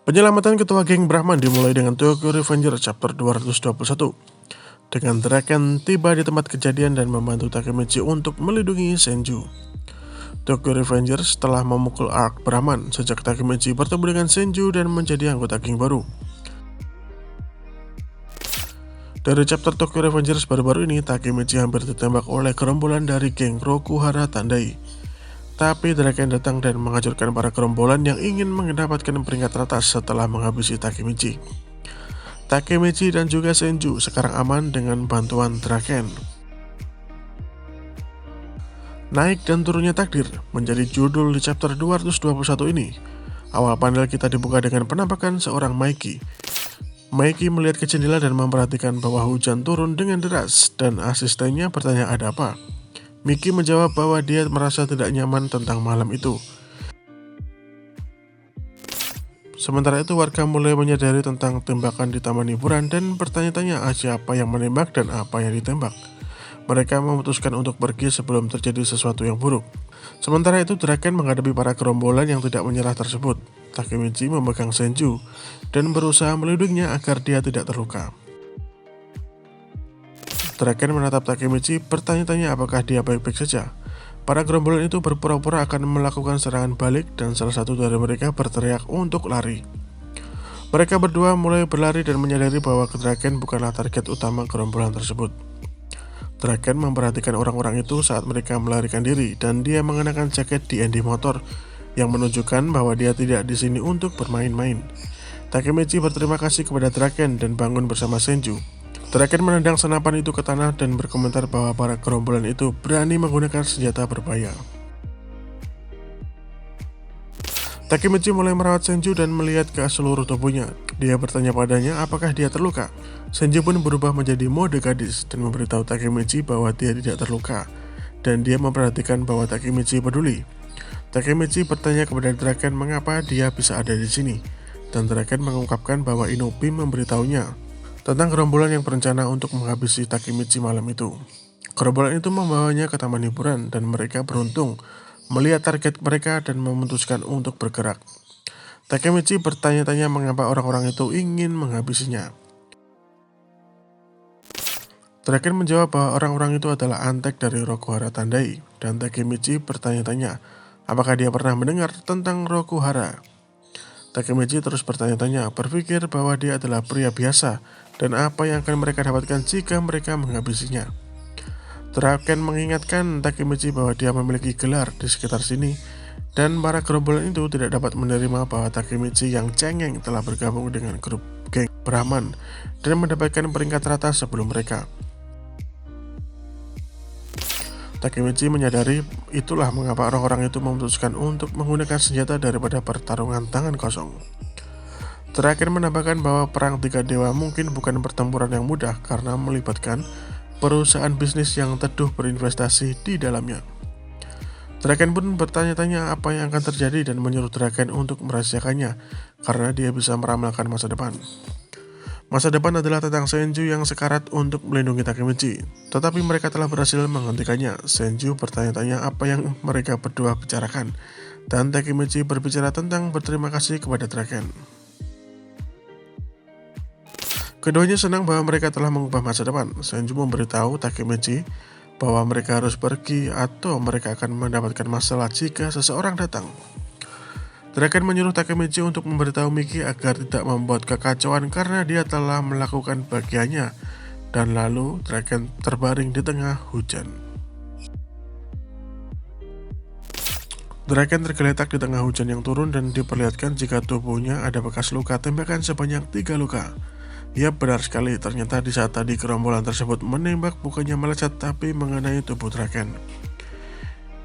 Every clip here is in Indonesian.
Penyelamatan ketua geng Brahman dimulai dengan Tokyo Revenger chapter 221. Dengan Draken tiba di tempat kejadian dan membantu Takemichi untuk melindungi Senju. Tokyo Revengers telah memukul Arc Brahman sejak Takemichi bertemu dengan Senju dan menjadi anggota geng baru. Dari chapter Tokyo Revengers baru-baru ini, Takemichi hampir ditembak oleh gerombolan dari geng Rokuhara Tandai. Tapi Draken datang dan menghancurkan para gerombolan yang ingin mendapatkan peringkat teratas setelah menghabisi Takemichi. Takemichi dan juga Senju sekarang aman dengan bantuan Draken. Naik dan turunnya takdir menjadi judul di chapter 221 ini. Awal panel kita dibuka dengan penampakan seorang Maiki. Maiki melihat ke jendela dan memperhatikan bahwa hujan turun dengan deras dan asistennya bertanya ada apa. Miki menjawab bahwa dia merasa tidak nyaman tentang malam itu. Sementara itu warga mulai menyadari tentang tembakan di taman hiburan dan bertanya-tanya siapa yang menembak dan apa yang ditembak. Mereka memutuskan untuk pergi sebelum terjadi sesuatu yang buruk. Sementara itu Draken menghadapi para gerombolan yang tidak menyerah tersebut. Takemichi memegang Senju dan berusaha melindunginya agar dia tidak terluka. Draken menatap Takemichi bertanya-tanya apakah dia baik-baik saja. Para gerombolan itu berpura-pura akan melakukan serangan balik dan salah satu dari mereka berteriak untuk lari. Mereka berdua mulai berlari dan menyadari bahwa Draken bukanlah target utama gerombolan tersebut. Draken memperhatikan orang-orang itu saat mereka melarikan diri dan dia mengenakan jaket D&D motor yang menunjukkan bahwa dia tidak di sini untuk bermain-main. Takemichi berterima kasih kepada Draken dan bangun bersama Senju. Draken menendang senapan itu ke tanah dan berkomentar bahwa para gerombolan itu berani menggunakan senjata berbahaya. Takemichi mulai merawat Senju dan melihat ke seluruh tubuhnya. Dia bertanya padanya apakah dia terluka. Senju pun berubah menjadi mode gadis dan memberitahu Takemichi bahwa dia tidak terluka. Dan dia memperhatikan bahwa Takemichi peduli. Takemichi bertanya kepada Draken mengapa dia bisa ada di sini. Dan Draken mengungkapkan bahwa Inobi memberitahunya tentang gerombolan yang berencana untuk menghabisi Takemichi malam itu. Gerombolan itu membawanya ke taman hiburan dan mereka beruntung melihat target mereka dan memutuskan untuk bergerak. Takemichi bertanya-tanya mengapa orang-orang itu ingin menghabisinya. Draken menjawab bahwa orang-orang itu adalah antek dari Rokuhara Tandai dan Takemichi bertanya-tanya apakah dia pernah mendengar tentang Rokuhara. Takemichi terus bertanya-tanya, berpikir bahwa dia adalah pria biasa dan apa yang akan mereka dapatkan jika mereka menghabisinya. Draken mengingatkan Takemichi bahwa dia memiliki gelar di sekitar sini dan para gerombolan itu tidak dapat menerima bahwa Takemichi yang cengeng telah bergabung dengan grup geng Brahman dan mendapatkan peringkat teratas sebelum mereka. Takemichi menyadari itulah mengapa orang-orang itu memutuskan untuk menggunakan senjata daripada pertarungan tangan kosong. Draken menambahkan bahwa perang tiga dewa mungkin bukan pertempuran yang mudah karena melibatkan perusahaan bisnis yang teduh berinvestasi di dalamnya. Draken pun bertanya-tanya apa yang akan terjadi dan menyuruh Draken untuk merahasiakannya karena dia bisa meramalkan masa depan. Masa depan adalah tentang Senju yang sekarat untuk melindungi Takemichi, tetapi mereka telah berhasil menghentikannya. Senju bertanya-tanya apa yang mereka berdua bicarakan, dan Takemichi berbicara tentang berterima kasih kepada Draken. Keduanya senang bahwa mereka telah mengubah masa depan. Senju memberitahu Takemichi bahwa mereka harus pergi atau mereka akan mendapatkan masalah jika seseorang datang. Draken menyuruh Takemichi untuk memberitahu Miki agar tidak membuat kekacauan karena dia telah melakukan bagiannya, dan lalu Draken terbaring di tengah hujan. Draken tergeletak di tengah hujan yang turun dan diperlihatkan jika tubuhnya ada bekas luka tembakan sebanyak 3 luka. Ya benar sekali, ternyata di saat tadi gerombolan tersebut menembak bukannya meleset tapi mengenai tubuh Draken.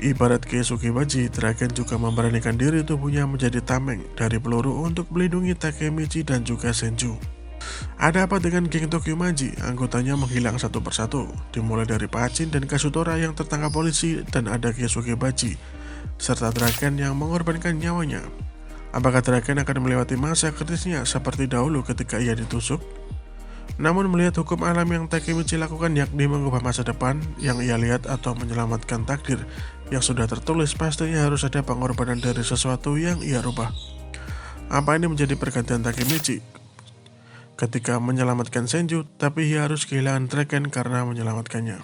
Ibarat Keisuke Baji, Draken juga memberanikan diri tubuhnya menjadi tameng dari peluru untuk melindungi Takemichi dan juga Senju. Ada apa dengan geng Tokyo Maji? Anggotanya menghilang satu persatu, dimulai dari Pachin dan Kazutora yang tertangkap polisi dan ada Keisuke Baji, serta Draken yang mengorbankan nyawanya. Apakah Draken akan melewati masa kritisnya seperti dahulu ketika ia ditusuk? Namun melihat hukum alam yang Takemichi lakukan yakni mengubah masa depan yang ia lihat atau menyelamatkan takdir yang sudah tertulis, pastinya harus ada pengorbanan dari sesuatu yang ia rubah. Apa ini menjadi pergantian Takemichi ketika menyelamatkan Senju, tapi ia harus kehilangan Draken karena menyelamatkannya.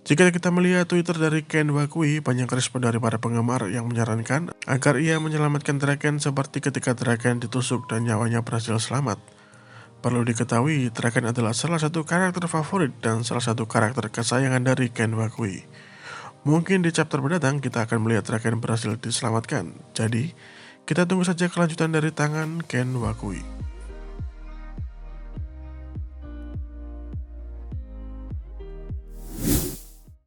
Jika kita melihat Twitter dari Ken Wakui, banyak respon dari para penggemar yang menyarankan agar ia menyelamatkan Draken seperti ketika Draken ditusuk dan nyawanya berhasil selamat. Perlu diketahui, Draken adalah salah satu karakter favorit dan salah satu karakter kesayangan dari Ken Wakui. Mungkin di chapter mendatang kita akan melihat Draken berhasil diselamatkan. Jadi, kita tunggu saja kelanjutan dari tangan Ken Wakui.